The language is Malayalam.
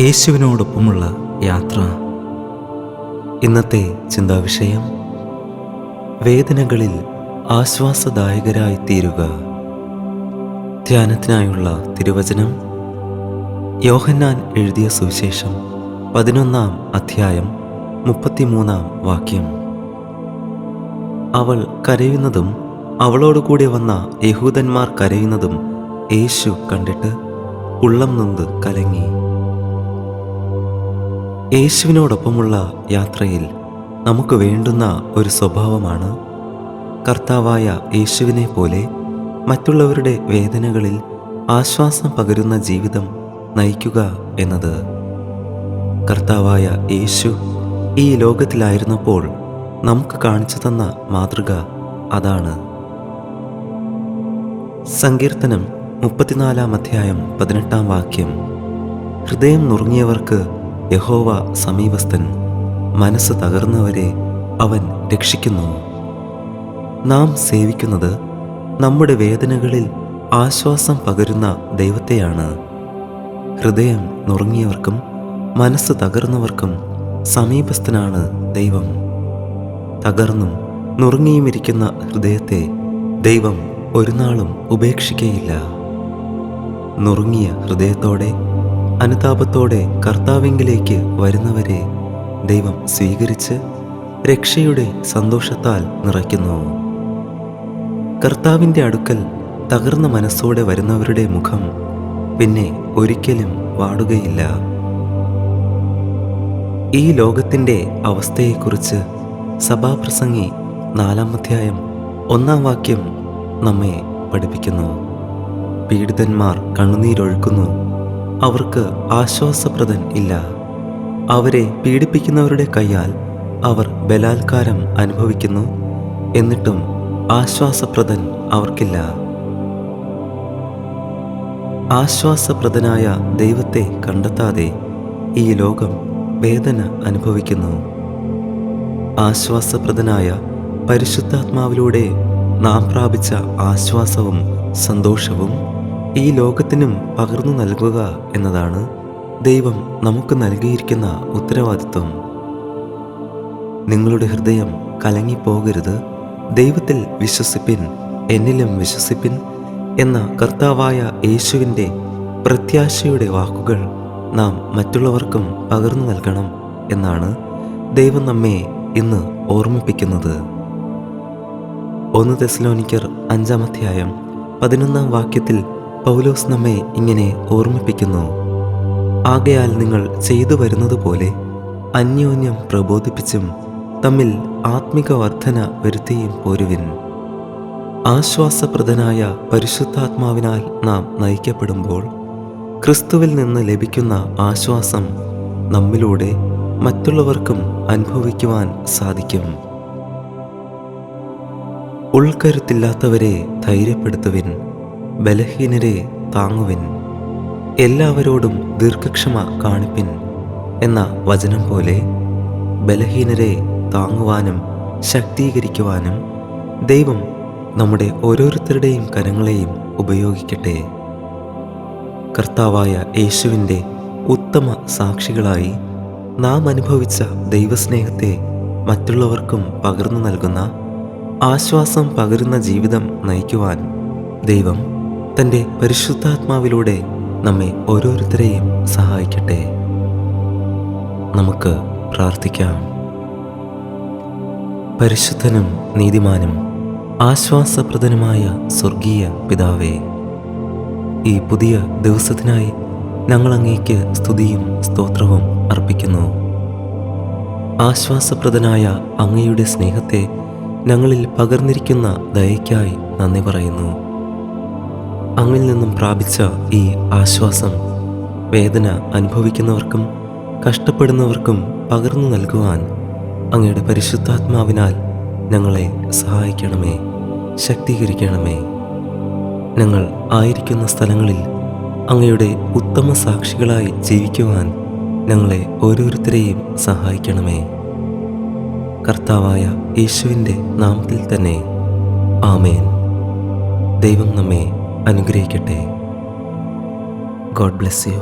യേശുവിനോടൊപ്പമുള്ള യാത്ര. ഇന്നത്തെ ചിന്താവിഷയം: വേദനകളിൽ ആശ്വാസദായകരായി തീരുക. ധ്യാനത്തിനായുള്ള തിരുവചനം യോഹന്നാൻ എഴുതിയ സുവിശേഷം 11-ാം അധ്യായം 33-ാം വാക്യം. അവൾ കരയുന്നതും അവളോടുകൂടി വന്ന യഹൂദന്മാർ കരയുന്നതും യേശു കണ്ടിട്ട് ഉള്ളം നൊന്ത് കലങ്ങി. യേശുവിനോടൊപ്പമുള്ള യാത്രയിൽ നമുക്ക് വേണ്ടുന്ന ഒരു സ്വഭാവമാണ് കർത്താവായ യേശുവിനെ പോലെ മറ്റുള്ളവരുടെ വേദനകളിൽ ആശ്വാസം പകരുന്ന ജീവിതം നയിക്കുക എന്നത്. കർത്താവായ യേശു ഈ ലോകത്തിലായിരുന്നപ്പോൾ നമുക്ക് കാണിച്ചു തന്ന മാതൃക അതാണ്. സങ്കീർത്തനം 34-ാം അധ്യായം 18-ാം വാക്യം: ഹൃദയം നുറുങ്ങിയവർക്ക് യഹോവ സമീപസ്ഥൻ, മനസ്സ് തകർന്നവരെ അവൻ രക്ഷിക്കുന്നു. നാം സേവിക്കുന്നത് നമ്മുടെ വേദനകളിൽ ആശ്വാസം പകരുന്ന ദൈവത്തെയാണ്. ഹൃദയം നുറുങ്ങിയവർക്കും മനസ്സ് തകർന്നവർക്കും സമീപസ്ഥനാണ് ദൈവം. തകർന്നും നുറുങ്ങിയുമിരിക്കുന്ന ഹൃദയത്തെ ദൈവം ഒരു നാളും ഉപേക്ഷിക്കുകയില്ല. നുറുങ്ങിയ ഹൃദയത്തോടെ അനുതാപത്തോടെ കർത്താവിങ്കിലേക്ക് വരുന്നവരെ ദൈവം സ്വീകരിച്ച് രക്ഷയുടെ സന്തോഷത്താൽ നിറയ്ക്കുന്നു. കർത്താവിൻ്റെ അടുക്കൽ തകർന്ന മനസ്സോടെ വരുന്നവരുടെ മുഖം പിന്നെ ഒരിക്കലും വാടുകയില്ല. ഈ ലോകത്തിൻ്റെ അവസ്ഥയെക്കുറിച്ച് സഭാപ്രസംഗി 4-ാം അധ്യായം 1-ാം വാക്യം നമ്മെ പഠിപ്പിക്കുന്നു. പീഡിതന്മാർ കണ്ണുനീരൊഴുക്കുന്നു, അവർക്ക് ആശ്വാസപ്രദൻ ഇല്ല. അവരെ പീഡിപ്പിക്കുന്നവരുടെ കൈയാൽ അവർ ബലാത്കാരം അനുഭവിക്കുന്നു, എന്നിട്ടും ആശ്വാസപ്രദൻ അവർക്കില്ല. ആശ്വാസപ്രദനായ ദൈവത്തെ കണ്ടെത്താതെ ഈ ലോകം വേദന അനുഭവിക്കുന്നു. ആശ്വാസപ്രദനായ പരിശുദ്ധാത്മാവിലൂടെ നാം പ്രാപിച്ച ആശ്വാസവും സന്തോഷവും ഈ ലോകത്തിനും പകർന്നു നൽകുക എന്നതാണ് ദൈവം നമുക്ക് നൽകിയിരിക്കുന്ന ഉത്തരവാദിത്വം. നിങ്ങളുടെ ഹൃദയം കലങ്ങിപ്പോകരുത്, ദൈവത്തിൽ വിശ്വസിപ്പിൻ, എന്നിലും വിശ്വസിപ്പിൻ എന്ന കർത്താവായ യേശുവിൻ്റെ പ്രത്യാശയുടെ വാക്കുകൾ നാം മറ്റുള്ളവർക്കും പകർന്നു നൽകണം എന്നാണ് ദൈവം നമ്മെ ഇന്ന് ഓർമ്മിപ്പിക്കുന്നത്. 1 തെസ്സലോനിക്കർ 5-ാം അധ്യായം 11-ാം വാക്യത്തിൽ പൗലോസ് നമ്മെ ഇങ്ങനെ ഓർമ്മിപ്പിക്കുന്നു: ആകയാൽ നിങ്ങൾ ചെയ്തു വരുന്നത് പോലെ അന്യോന്യം പ്രബോധിപ്പിച്ചും തമ്മിൽ ആത്മിക വർധന വരുത്തിയും പോരുവിൻ. ആശ്വാസപ്രദനായ പരിശുദ്ധാത്മാവിനാൽ നാം നയിക്കപ്പെടുമ്പോൾ ക്രിസ്തുവിൽ നിന്ന് ലഭിക്കുന്ന ആശ്വാസം നമ്മിലൂടെ മറ്റുള്ളവർക്കും അനുഭവിക്കുവാൻ സാധിക്കും. ഉൾക്കരുത്തില്ലാത്തവരെ ധൈര്യപ്പെടുത്തുവിൻ, ബലഹീനരെ താങ്ങുവിൻ, എല്ലാവരോടും ദീർഘക്ഷമ കാണിപ്പിൻ എന്ന വചനം പോലെ ബലഹീനരെ താങ്ങുവാനും ശക്തീകരിക്കുവാനും ദൈവം നമ്മുടെ ഓരോരുത്തരുടെയും കരങ്ങളെയും ഉപയോഗിക്കട്ടെ. കർത്താവായ യേശുവിൻ്റെ ഉത്തമ സാക്ഷികളായി നാം അനുഭവിച്ച ദൈവസ്നേഹത്തെ മറ്റുള്ളവർക്കും പകർന്നു നൽകുന്ന, ആശ്വാസം പകരുന്ന ജീവിതം നയിക്കുവാൻ ദൈവം തൻ്റെ പരിശുദ്ധാത്മാവിലൂടെ നമ്മെ ഓരോരുത്തരെയും സഹായിക്കട്ടെ. നമുക്ക് പ്രാർത്ഥിക്കാം. പരിശുദ്ധനും നീതിമാനും ആശ്വാസപ്രദനുമായ സ്വർഗീയ പിതാവേ, ഈ പുതിയ ദിവസത്തിനായി ഞങ്ങൾ അങ്ങേക്ക് സ്തുതിയും സ്തോത്രവും അർപ്പിക്കുന്നു. ആശ്വാസപ്രദനായ അങ്ങയുടെ സ്നേഹത്തെ ഞങ്ങളിൽ പകർന്നിരിക്കുന്ന ദയയ്ക്കായി നന്ദി പറയുന്നു. അങ്ങിൽ നിന്നും പ്രാപിച്ച ഈ ആശ്വാസം വേദന അനുഭവിക്കുന്നവർക്കും കഷ്ടപ്പെടുന്നവർക്കും പകർന്നു നൽകുവാൻ അങ്ങയുടെ പരിശുദ്ധാത്മാവിനാൽ ഞങ്ങളെ സഹായിക്കണമേ, ശക്തീകരിക്കണമേ. ഞങ്ങൾ ആയിരിക്കുന്ന സ്ഥലങ്ങളിൽ അങ്ങയുടെ ഉത്തമ സാക്ഷികളായി ജീവിക്കുവാൻ ഞങ്ങളെ ഓരോരുത്തരെയും സഹായിക്കണമേ. കർത്താവായ യേശുവിൻ്റെ നാമത്തിൽ തന്നെ ആമേൻ. ദൈവം നമ്മെ അനുഗ്രഹിക്കട്ടെ. God bless you.